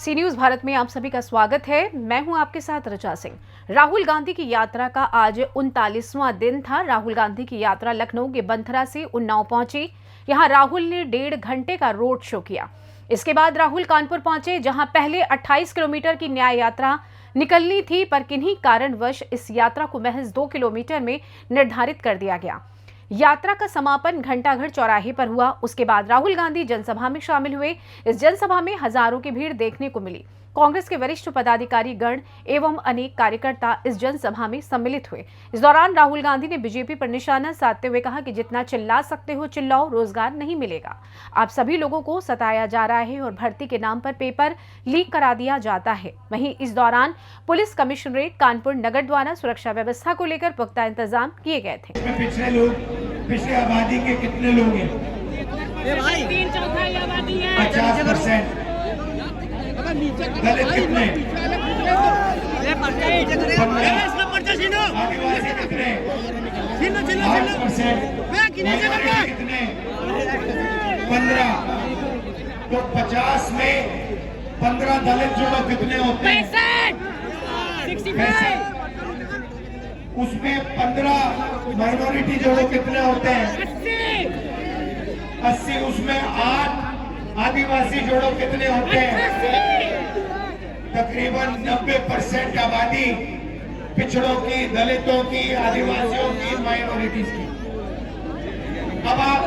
सी news Bharat में आप सभी का स्वागत है। मैं हूं आपके साथ ऋचा सिंह। राहुल गांधी की यात्रा का आज 39वां दिन था। राहुल गांधी की यात्रा लखनऊ के बंथरा से उन्नाव पहुंची। यहां राहुल ने 1.5 घंटे का रोड शो किया। इसके बाद राहुल कानपुर पहुंचे, जहां पहले 28 किलोमीटर की न्याय यात्रा निकलनी थी, पर किन्हीं कारणवश इस यात्रा को महज 2 किलोमीटर में निर्धारित कर दिया गया। यात्रा का समापन घंटाघर चौराहे पर हुआ। उसके बाद राहुल गांधी जनसभा में शामिल हुए। इस जनसभा में हजारों की भीड़ देखने को मिली। कांग्रेस के वरिष्ठ पदाधिकारी गण एवं अनेक कार्यकर्ता इस जनसभा में सम्मिलित हुए। इस दौरान राहुल गांधी ने बीजेपी पर निशाना साधते हुए कहा कि जितना चिल्ला सकते हो चिल्लाओ, रोजगार नहीं मिलेगा। आप सभी लोगों को सताया जा रहा है और भर्ती के नाम पर पेपर लीक करा दिया जाता है। वहीं इस दौरान पुलिस कमिश्नरेट कानपुर नगर द्वारा सुरक्षा व्यवस्था को लेकर पुख्ता इंतजाम किए गए थे। पिछले आबादी के कितने लोग हैं? 50%। दलित कितने? आदिवासी कितने? 8%। कितने? 15। तो 50 में 15 दलित जोड़ो कितने होते हैं? 65। उसमें 15 माइनॉरिटी जोड़ो कितने होते हैं? 80। उसमें 8 आदिवासी जोड़ो कितने होते हैं? तकरीबन 90% आबादी पिछड़ों की, दलितों की, आदिवासियों की, माइनॉरिटीज की। अब आप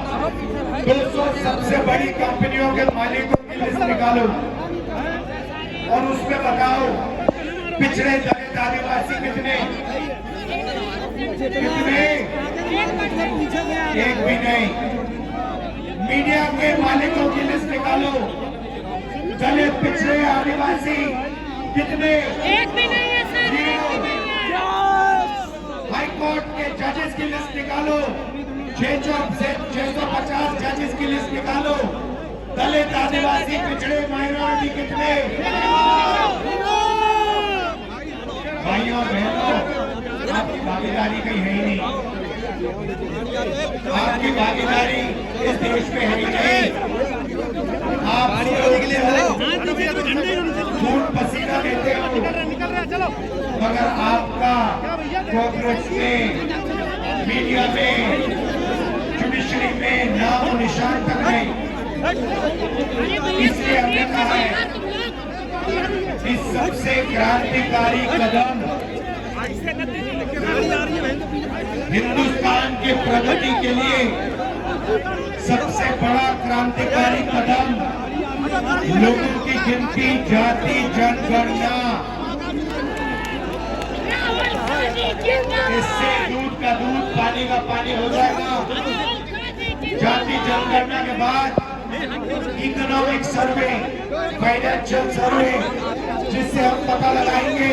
200 सबसे बड़ी कंपनियों के मालिकों की लिस्ट निकालो और उसमें बताओ पिछड़े, दलित, आदिवासी कितने? एक भी नहीं। मीडिया के मालिकों की लिस्ट निकालो, दलित, पिछड़े, आदिवासी कितने? एक भी नहीं है सर, एक भी नहीं है। हाई कोर्ट के जजेस की लिस्ट निकालो, 650 जजेस की लिस्ट निकालो। दलित, आदिवासी, पिछड़े, माइनॉरिटी कितने? भाइयों बहनों, आपकी भागीदारी कहीं है ही नहीं। आपकी भागीदारी इस देश में है ही नहीं। आप खून पसीना देते हो, मगर आपका कांग्रेस में, मीडिया में, जुडिशरी में नाम निशान तक नहीं। इसलिए हमने कहा है इस सबसे क्रांतिकारी कदम, हिंदुस्तान की प्रगति के लिए सबसे बड़ा क्रांतिकारी कदम, लोगों की गिनती, जाति जनगणना। इससे दूध का दूध, पानी का पानी हो जाएगा। जाति जनगणना के बाद इकोनॉमिक सर्वे, फाइनेंशियल सर्वे, जिससे हम पता लगाएंगे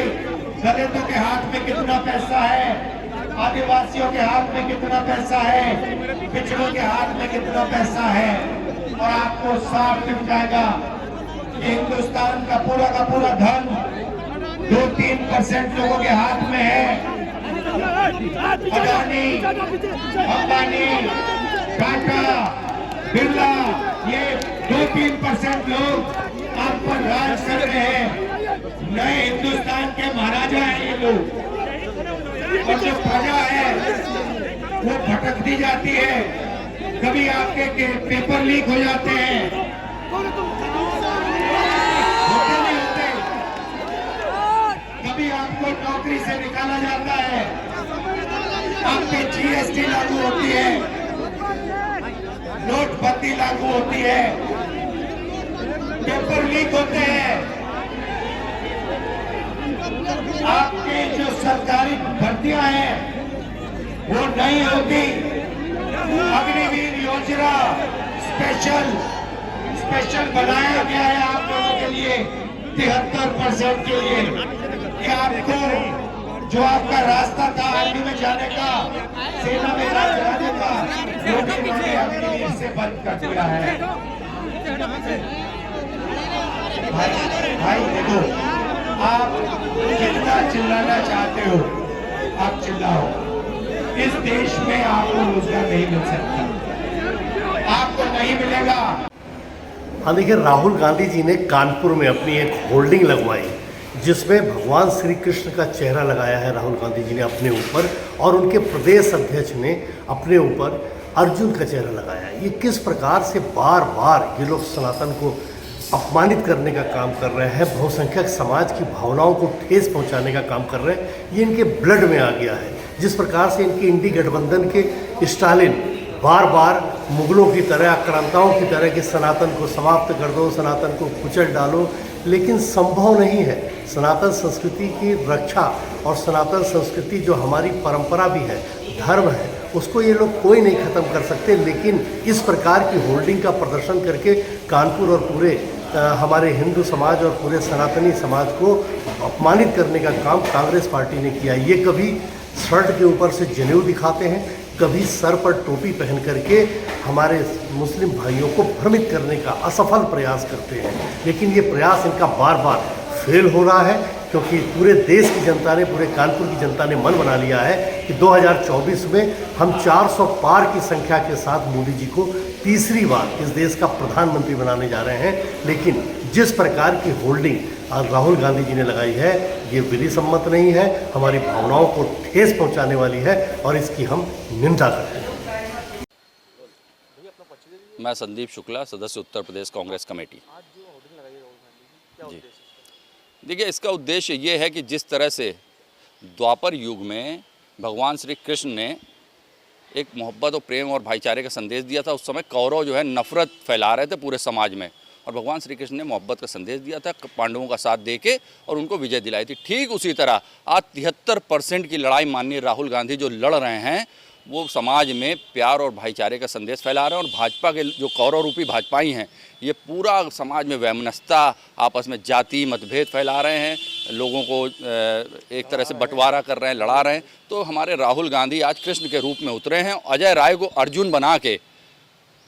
दलितों के हाथ में कितना पैसा है, आदिवासियों के हाथ में कितना पैसा है, पिछड़ों के हाथ में कितना पैसा है। और आपको साफ दिख जाएगा कि हिंदुस्तान का पूरा धन 2-3% लोगों के हाथ में है। अदानी, अंबानी, टाटा, बिरला, ये 2-3% लोग आप पर राज कर रहे हैं। नए हिंदुस्तान के महाराजा हैं ये लोग। और जो प्रजा है वो भटकती जाती है। कभी आपके पेपर लीक हो जाते हैं, होते नहीं होते। कभी आपको नौकरी से निकाला जाता है, आप पे जीएसटी लागू होती है, नोटबंदी लागू होती है, पेपर लीक होते हैं। आपकी जो सरकारी भर्तियां हैं वो नहीं होती। अग्निवीर योजना स्पेशल बनाया गया है आप लोगों के लिए, 73% के लिए। कि आपको जो आपका रास्ता था आर्मी में जाने का, सेना में जाने का, वो भी इन्होंने अग्निवीर से बंद कर दिया है। भाई देखो, आप जितना चिल्लाना चाहते हो आप चिल्लाओ। इस देश में आपको रोजगार नहीं मिल सकता, आपको नहीं मिलेगा। हाँ देखिए, राहुल गांधी जी ने कानपुर में अपनी एक होर्डिंग लगवाई जिसमें भगवान श्री कृष्ण का चेहरा लगाया है राहुल गांधी जी ने अपने ऊपर, और उनके प्रदेश अध्यक्ष ने अपने ऊपर अर्जुन का चेहरा लगाया। ये किस प्रकार से बार बार ये लोग सनातन को अपमानित करने का काम कर रहे हैं, बहुसंख्यक समाज की भावनाओं को ठेस पहुंचाने का काम कर रहे हैं, ये इनके ब्लड में आ गया है। जिस प्रकार से इनके इंडी गठबंधन के स्टालिन बार बार मुगलों की तरह, आक्रांताओं की तरह कि सनातन को समाप्त कर दो, सनातन को कुचल डालो, लेकिन संभव नहीं है। सनातन संस्कृति की रक्षा और सनातन संस्कृति जो हमारी परंपरा भी है, धर्म है, उसको ये लोग कोई नहीं ख़त्म कर सकते। लेकिन इस प्रकार की होर्डिंग का प्रदर्शन करके कानपुर और पूरे हमारे हिंदू समाज और पूरे सनातनी समाज को अपमानित करने का काम कांग्रेस पार्टी ने किया। ये कभी शर्ट के ऊपर से जनेऊ दिखाते हैं, कभी सर पर टोपी पहन करके हमारे मुस्लिम भाइयों को भ्रमित करने का असफल प्रयास करते हैं। लेकिन ये प्रयास इनका बार बार फेल हो रहा है, क्योंकि पूरे देश की जनता ने, पूरे कानपुर की जनता ने मन बना लिया है कि 2024 में हम 400 पार की संख्या के साथ मोदी जी को तीसरी बार इस देश का प्रधानमंत्री बनाने जा रहे हैं। लेकिन जिस प्रकार की होल्डिंग आज राहुल गांधी जी ने लगाई है, ये विधि सम्मत नहीं है, हमारी भावनाओं को ठेस पहुंचाने वाली है और इसकी हम निंदा करते हैं। मैं संदीप शुक्ला, सदस्य उत्तर प्रदेश कांग्रेस कमेटी। जी देखिए, इसका उद्देश्य ये है कि जिस तरह से द्वापर युग में भगवान श्री कृष्ण ने एक मोहब्बत और प्रेम और भाईचारे का संदेश दिया था, उस समय कौरव जो है नफरत फैला रहे थे पूरे समाज में, और भगवान श्री कृष्ण ने मोहब्बत का संदेश दिया था, पांडवों का साथ देके और उनको विजय दिलाई थी। ठीक उसी तरह आज 73% की लड़ाई माननीय राहुल गांधी जो लड़ रहे हैं, वो समाज में प्यार और भाईचारे का संदेश फैला रहे हैं। और भाजपा के जो कौरव रूपी भाजपाई हैं, ये पूरा समाज में वैमनस्यता, आपस में जाति मतभेद फैला रहे हैं, लोगों को एक तरह से बंटवारा कर रहे हैं, लड़ा रहे हैं। तो हमारे राहुल गांधी आज कृष्ण के रूप में उतरे हैं। अजय राय को अर्जुन बना के,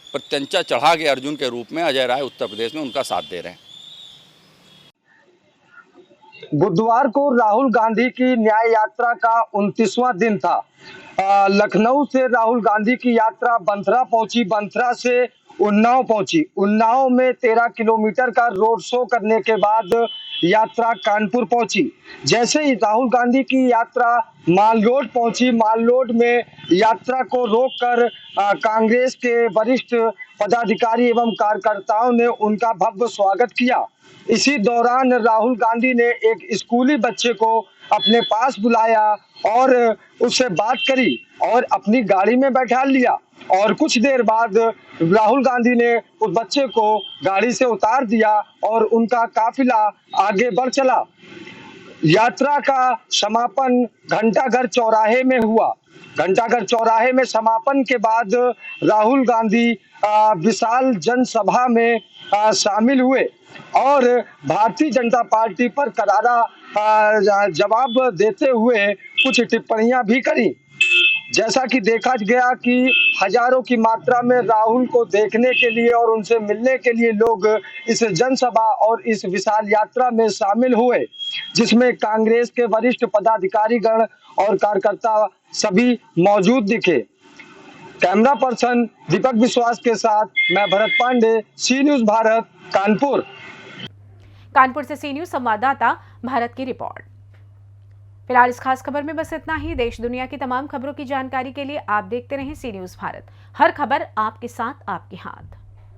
प्रत्यंचा चढ़ा के अर्जुन के रूप में अजय राय उत्तर प्रदेश में उनका साथ दे रहे हैं। बुधवार को राहुल गांधी की न्याय यात्रा का 29वां दिन था। लखनऊ से राहुल गांधी की यात्रा बंथरा पहुंची, बंथरा से उन्नाव पहुंची, उन्नाव में 13 किलोमीटर का रोड शो करने के बाद यात्रा कानपुर पहुंची। जैसे ही राहुल गांधी की यात्रा माल रोड पहुंची, माल रोड में यात्रा को रोककर कांग्रेस के वरिष्ठ पदाधिकारी एवं कार्यकर्ताओं ने उनका भव्य स्वागत किया। इसी दौरान राहुल गांधी ने एक स्कूली बच्चे को अपने पास बुलाया और उससे बात करी और अपनी गाड़ी में बैठा लिया, और कुछ देर बाद राहुल गांधी ने उस बच्चे को गाड़ी से उतार दिया और उनका काफिला आगे बढ़ चला। यात्रा का समापन घंटाघर चौराहे में हुआ। घंटाघर चौराहे में समापन के बाद राहुल गांधी विशाल जनसभा में शामिल हुए और भारतीय जनता पार्टी पर करारा जवाब देते हुए कुछ टिप्पणियां भी करी। जैसा कि देखा गया कि हजारों की मात्रा में राहुल को देखने के लिए और उनसे मिलने के लिए लोग इस जनसभा और इस विशाल यात्रा में शामिल हुए, जिसमें कांग्रेस के वरिष्ठ पदाधिकारीगण और कार्यकर्ता सभी मौजूद दिखे। कैमरा पर्सन दीपक विश्वास के साथ मैं भरत पांडे, सी न्यूज भारत, कानपुर। कानपुर से सी न्यूज संवाददाता भारत की रिपोर्ट। फिलहाल इस खास खबर में बस इतना ही। देश दुनिया की तमाम खबरों की जानकारी के लिए आप देखते रहें सी न्यूज भारत। हर खबर आपके साथ, आपके हाथ।